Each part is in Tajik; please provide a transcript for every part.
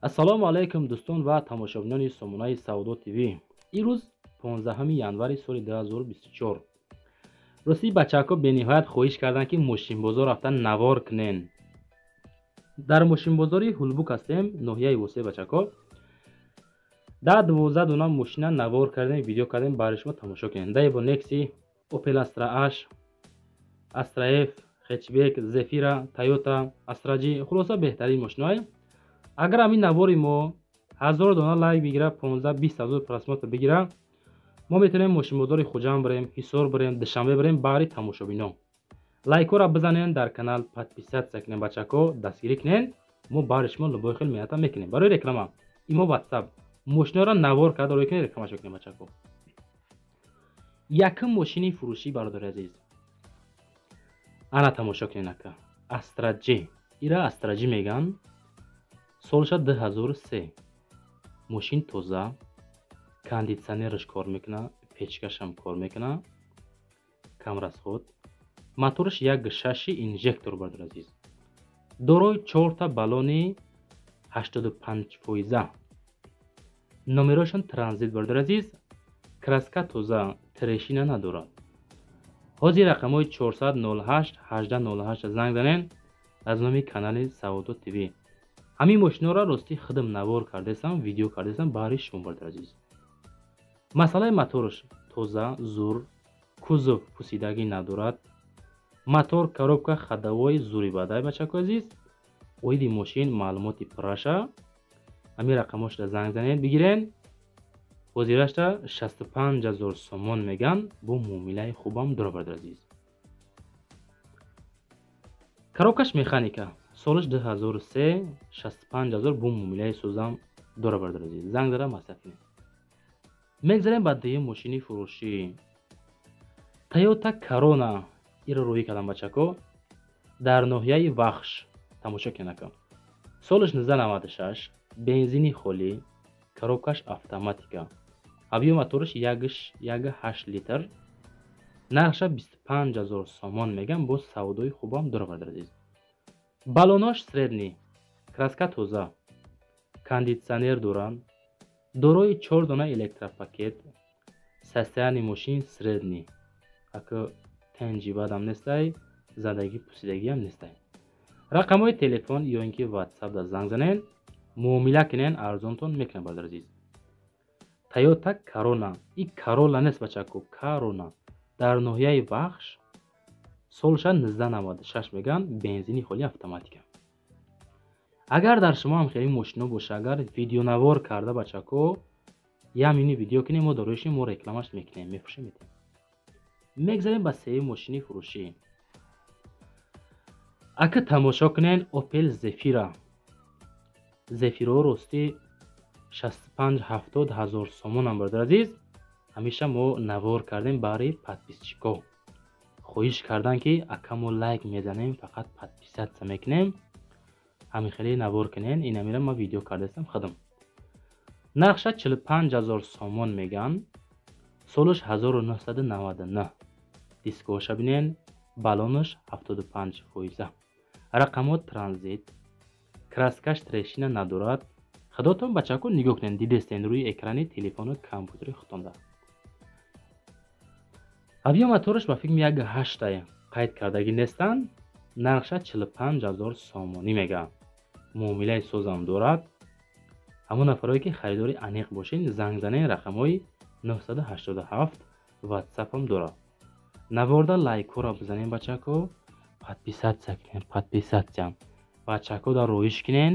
ассалому алайкум дӯстон ва тамошобинони сомонаи Саудо ТВ. имрӯз 15 январи соли 2024. рости бачаҳо бениҳоят хоҳиш карданд ки мошинбозор рафта навор кунен. дар мошинбозори ҳулбук ҳастем, ноҳияи восеъ бачаҳо. да 12 дона мошина навор кардем, видео кардем, барои шумо тамошо кунем. Daewoo Nexi, Opel Astra H, Astra F, Hatchback, Zafira, Toyota, Astra G, хулоса беҳтарин мошинаҳо. агар ҳамин навори мо 1000 дона лайк бигира, 15-20 ҳазор просмотр бигира, мо метавонем мошинбозори Хуҷанд барем, Ҳисор барем, Душанбе барем барои тамошобинон. лайкҳоро бизанен, дар канал подписатсия кунен, бачаҳо дастгирӣ кунен. мо барои шумо лубои хел меҳната мекунем. барои реклама имо WhatsApp мошинаро навор карда рӯй кунен, рекламаашо кунем бачаҳо. якум мошини фурӯшӣ бародари азиз. ана тамошо кунен ака. Astra G. ира Astra G меган. солша 2003. мошин тоза, кондитсионераш кор мекуна, печкашам кор мекуна, камрасход, мотораш 1.6 инжектор бародари азиз. дорои 4 та баллони 85%. номерошон транзит бародари азиз. краска тоза, трешина надорад. ҳозир рақамҳои 408 1808 занг занен аз номи канали Саудо ТВ. ҳамин мошиноро рости худам навор кардесам, видео кардесам барои шумо бародари азиз. масъалаи мотораш тоза, зур, кузов пусидагӣ надорад. мотор, коробка, ходовой зури бадай бачаҳо азиз. оиди мошин маълумоти праша. ҳамин рақамошро занг занед бигирен. ҳозирашта 65000 сомон меган. бо муомилаи хубам дора бародари азиз. коробкаш механика. солаш 2003, 65000 бо муомилаи сӯзам дора бародари азиз. занг зада маслиҳат кунед. мегзарем ба дуюм мошини фурӯшӣ. Toyota Corona. иро рӯй кардам бачаҳо. дар ноҳияи Вахш. тамошо кунед ака. солаш 1996, бензини холӣ, коробкаш автоматика. ҳавё мотораш 1.8 литр. нархша 25000 сомон меган. бо савдои хубам дора бародари азиз. баллонош средний, краска тоза, кондитсионер доранд. дорои 4 дона электропакет. состояние мошин средний. ака тенҷи бадам нестай, задагӣ пусидагиам нестай. рақамҳои телефон ё ин ки WhatsApp да занг занен, муомила кунен, арзонтон мекунем бародари азиз. Toyota Corona. и Corolla нест бачаҳо, Corona. дар ноҳияи Вахш. солша 1996 меган. бензини холӣ автоматика. агар дар шумо ҳам хеле мошино боша, агар видеонавор карда бачаҳо, я ҳамини видео кунем, мо дороиши мо рекламаш мекунем, мефурӯшем метем. мегзарем ба сеюм мошини фурӯшӣ. ака тамошо кунен Opel Zafira. Zafira рости 65-70 ҳазор сомонам бародари азиз. ҳамеша мо навор кардем барои подписчико. хоҳиш кардан ки ака мо лайк мезанем, фақат подписатсия мекунем. ҳамин хеле навор кунен. инамира ма видео кардастам худам. нархша 45000 сомон меган. солаш 1999. дискоша бинен. баллонаш 75%. рақамҳо транзит. краскаш трешина надорад. худотон бачаҳо нигоҳ кунед, дидестен рӯи экрани телефону компютери худтонда. ҳавё мотораш ба фикр 1.8 қайд кардагӣ нестанд. нархша 45000 сомонӣ меган. муомилаи сӯзам дорад. ҳамон нафароне ки харидори аниқ бошен, занг занен, рақамҳои 987 WhatsApp-ам дорад. наворда лайкҳоро бизанен бачаҳо, подписатсия кунен, подписатсия. бачаҳо дар рӯиш кунен.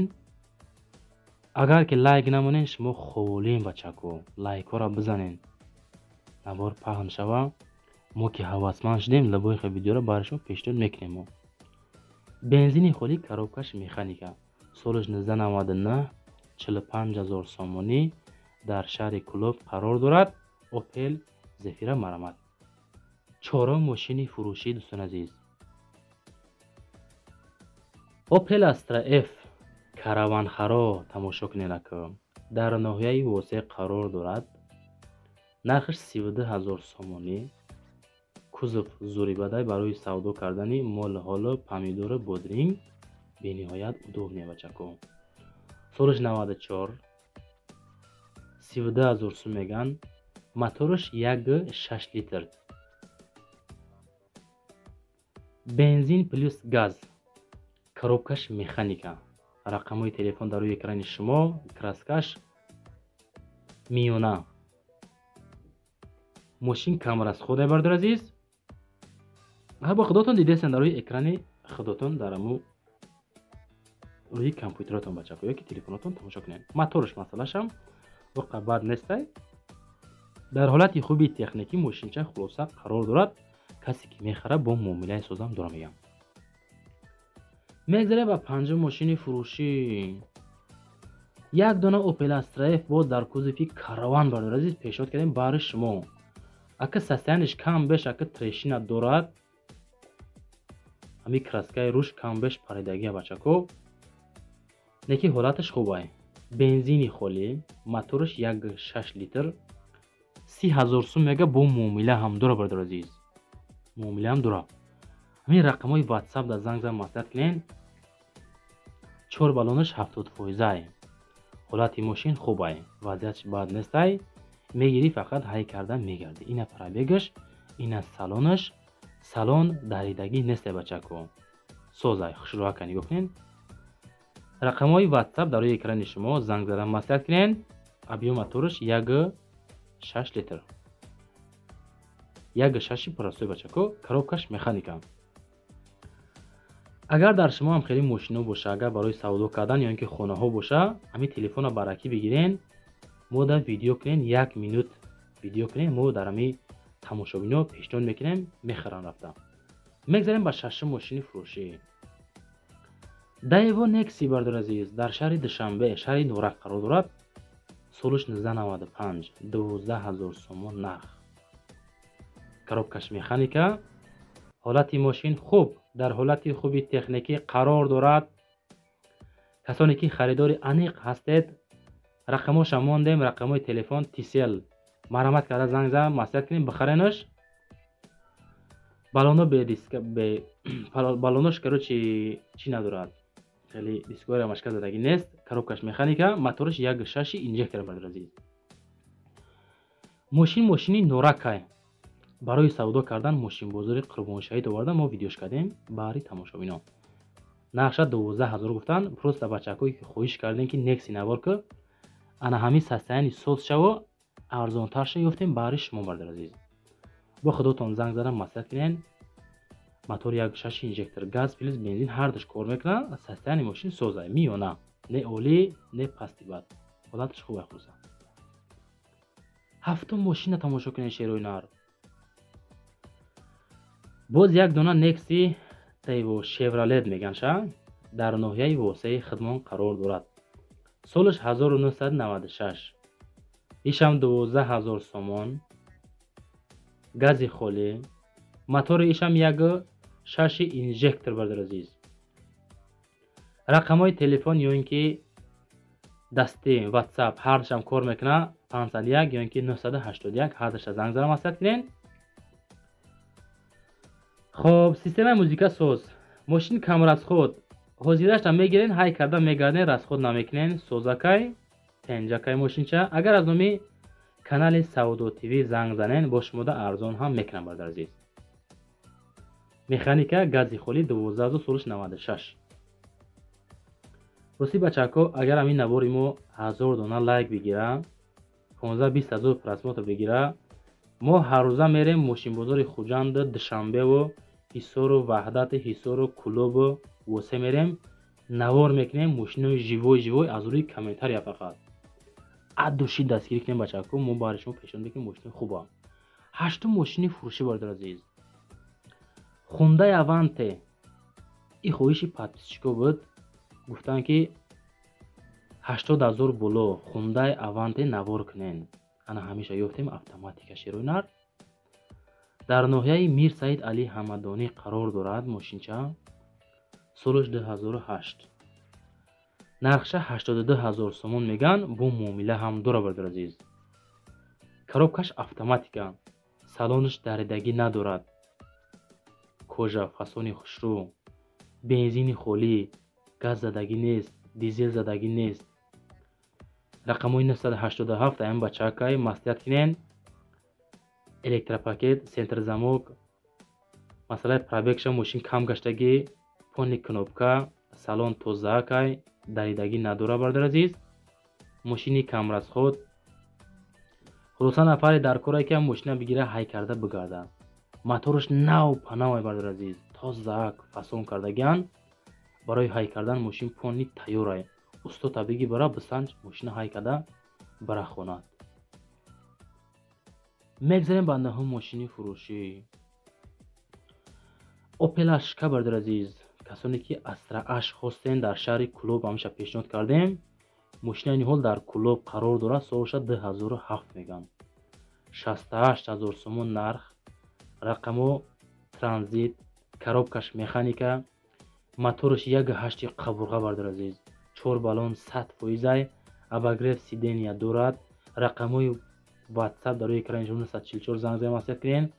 агар ки лайк намонен, шумо холин бачаҳо. лайкҳоро бизанен. навор паҳн шава. мо ки ҳавасманд шудем, лабои хел видеоро барои шумо пешниҳод мекунем. мо бензини холӣ, коробкаш механика. солаш 1999, 45000 сомонӣ. дар шаҳри Кулоб қарор дорад. Opel Zafira марамат. чорум мошини фурӯшӣ дӯстон азиз. Opel Astra F караванхаро тамошо кунед ака. дар ноҳияи восеъ қарор дорад. нархаш 32000 сомонӣ. кузов зурибадай барои савдо кардани мол ҳоло, помидору бодринг бениҳоят удобне бачаҳо. солиш 94, 32000 сум меган. Моториш 1.6 литр. Бензин плюс газ. Коробкаш механика. Рақамои телефон дар рӯи экрани шумо, краскаш миёна. Мошин камерасход мебардор азиз. ҳаба худотон дидесен дар рӯи экрани худотон дар аму рӯи компютеротон бачако ёки телефонотон тамошо кунед. Моториш масъалашам воқа бад нестай. дар ҳолати хуби техникӣ мошинча хулоса қарор дорад. касе ки мехара бо муомилаи созам дора мегам. мегзарем ба панҷум мошини фурӯшӣ. як дона Opel Astra F бо дар кузофи караван бардор азиз пешниҳод кардем баҳри шумо. ака состояниш кам беш ака трешина дорад, ҳами краскаи рӯш кам беш паридагия бачако, неки ҳолатиш хубай. Бензини холӣ, моториш 1.6 литр, 30,000 сум мега бо муомила ҳам дора бардор азиз. муомила ҳам дора. ҳамин рақамҳои WhatsApp дар занг зан маслиҳат кунен. 4 балониш 70%. ҳолати мошин хубай, вазъиятиш бад нестай. мегирӣ фақат ҳай карда мегарди. ина пробегаш, ина салонаш. салон даридагӣ нестай бачако. созай хушрӯака нигоҳ кунен. рақамҳои WhatsApp дар рӯи экрани шумо занг зада маслиҳат кунен. объём моториш 1.6 литр. 1.6 простой бачако. коробкаш механика. агар дар шумо ҳам хеле мошино боша, агар барои савдо кардан ё ин ки хонаҳо боша, ҳамин телефона баракӣ бигирен, мо дар видео кунен, 1 минут видео кунен, мо дар ҳамин тамошобино пешниҳод мекунем, мехаран рафта. мегзарем ба шашум мошини фурӯшӣ. Daewoo Nexi бардор азиз, дар шаҳри Душанбе, шаҳри Норак қарор дорад. солиш 1995, 12000 сомон нарх. коробкаш механика. ҳолати мошин хуб, дар ҳолати хуби техникӣ қарор дорад. касоне ки харидори аниқ ҳастед, рақамоша мондем, рақамои телефон TCL марамат карда занг зад маслиҳат кунем бихаренаш. балоно балонош короче чӣ надорад, хеле дискоя машка задагӣ нест. коробкаш механика. моториш 1.6 инжектор бардор азиз. мошини норакай. барои савдо кардан мошинбозори Қурбоншаҳид оварда мо видеош кардем баҳри тамошобино. нархша 12000 гуфтан. просто бачакое ки хоҳиш кардем ки Nexi навор ки ана ҳамин состояни соз шава арзонтарша ёфтем баҳри шумо бардор азиз. бо худотон занг зада маслиҳат кунен. мотор 1.6 инжектор, газ плюс бензин ҳардуш кор мекунад. состояни мошин созай, миёна, не оли, не пасти бад. ҳолатиш хубай хулоса. ҳафтум мошина тамошо кунед шерои нар. боз як дона Nexi Daewoo Chevrolet меганша, дар ноҳияи восаи Хидмон қарор дорад. солиш 1996. ишам 12000 сомон. гази холӣ. мотори ишам 1.6 инжектор бардор азиз. рақамҳои телефон ё ин ки дастӣ WhatsApp ҳардушам кор мекунад. 501 ё ин ки 981 ҳардуша занг зада маслиҳат кунен. хоб, системаи музика соз. мошин камрасход. ҳозирашам мегирен, ҳай карда мегарден, расход намекунен. созакай, тенҷакай мошинча. агар аз номи канали Савдо ТВ занг занен, бо шумода арзон ҳам мекунам бардор азиз. механика, гази холӣ, 12000 солиш 96. рости бачако, агар ҳамин навори мо 1000 дона лайк бигира, 15-20 просмотр бигира, мо ҳаррӯза мерем мошинбозори Хуҷанду, Душанбеву, Ҳисору, Ваҳдату, Ҳисору, Кулубу, восе мерем, навор мекунем мошинои живой аз рӯи комментария фақат. адуши дастгирӣ кунем бачако, мо баҳри шумо пешниҳод мекунем мошини хуба. ҳаштум мошини фурӯшӣ бардор азиз. Hyundai Avante. ин хоҳиши подписчико буд. гуфтанд ки 80000 боло Hyundai Avante навор кунен. ана ҳамеша ёфтем автоматика шерои нар. дар ноҳияи Мир Саид Али Ҳамадонӣ қарор дорад мошинча. солиш 2008. нархша 82000 сомон меган, бо муомила ҳам дора бардор азиз. коробкаш автоматика. салониш даридагӣ надорад. кожа фасони хушрӯ. бензини холӣ. газ задагӣ нест, дизел задагӣ нест. рақамои 987 ам бачакай маслиҳат кинен. Электропакет, сентр замок, масъалаи пробегша мошин кам гаштагӣ, пони кнопка, салон тозаакай, даридагӣ надора бардор азиз. мошини камрасход. хулоса нафаре дар корае ки мошина бигира ҳай карда бигарда. мотораш нав панавай бардор азиз. тозаак фасон кардагиан. барои ҳай кардан мошин пони тайёрай. устода биги бара бисанҷ мошина ҳай карда барахонад. мегзарем ба наҳум мошини фурӯшӣ. Opel Ashka бардор азиз. касоне ки Astra Ash хостен дар шаҳри Кӯлоб ҳамеша пешниҳод кардем. мошина ин ҳол дар Кӯлоб қарор дорад. солаша 2007 мегӯянд. 68 000 сомон нарх. рақамо транзит, коробкаш механика, мотораш 1.8 қабурға бардор азиз. 4 баллон 100%, обогрев сидения дорад. рақамои WhatsApp дар рӯи экрани 944 занг зада маслиҳат кунед.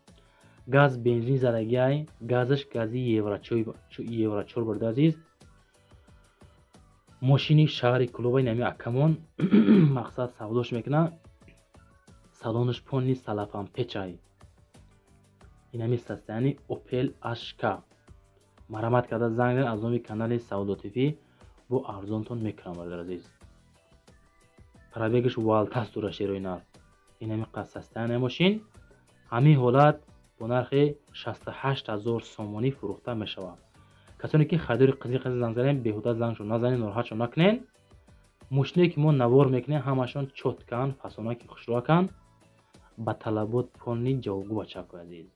газ бензин задагиай, газаш гази евро 4 бардор азиз. мошини шаҳри Кӯлоба инами акамон мақсад савдош мекунад. салонаш пони салафанпечай. инами состоянии Opel Ashka. марамат карда занг зад аз номи канали Савдо ТВ бо арзонтон мекунам бардор азиз. пробегаш валтас дура шерои нар. инами қад состояние мошин ҳамин ҳолат бо нархи 68 000 сомонӣ фурӯхта мешавад. касоне ки харидори қизиқ занг зарем беҳуда зангшон назанед, нороҳатшон накунед. мошине ки мо навор мекунем ҳамашон чоткан, фасонаки хушроакан. ба талабот пони ҷавобгӯ бачакои азиз.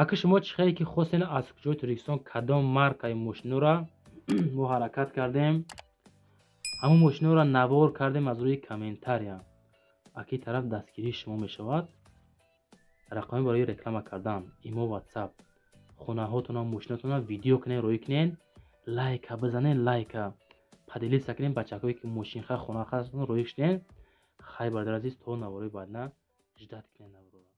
агар шумо чӣ хеле ки хостен аз куҷои Тоҷикистон кадом маркаи мошинора мо ҳаракат кардем, ҳамон мошинора навор кардем аз рӯи комментария. аки тараф дастгирии шумо мешавад. рақами барои реклама кардан, имо WhatsApp, хонаҳотона, мошинатона видео кунен, рӯй кунен, лайка бизанен, лайка падилиса кунен, бачакое ки мошинха хонаха рӯй кунен. хай бардор азиз, то навораи баъдна ждат кунен навора.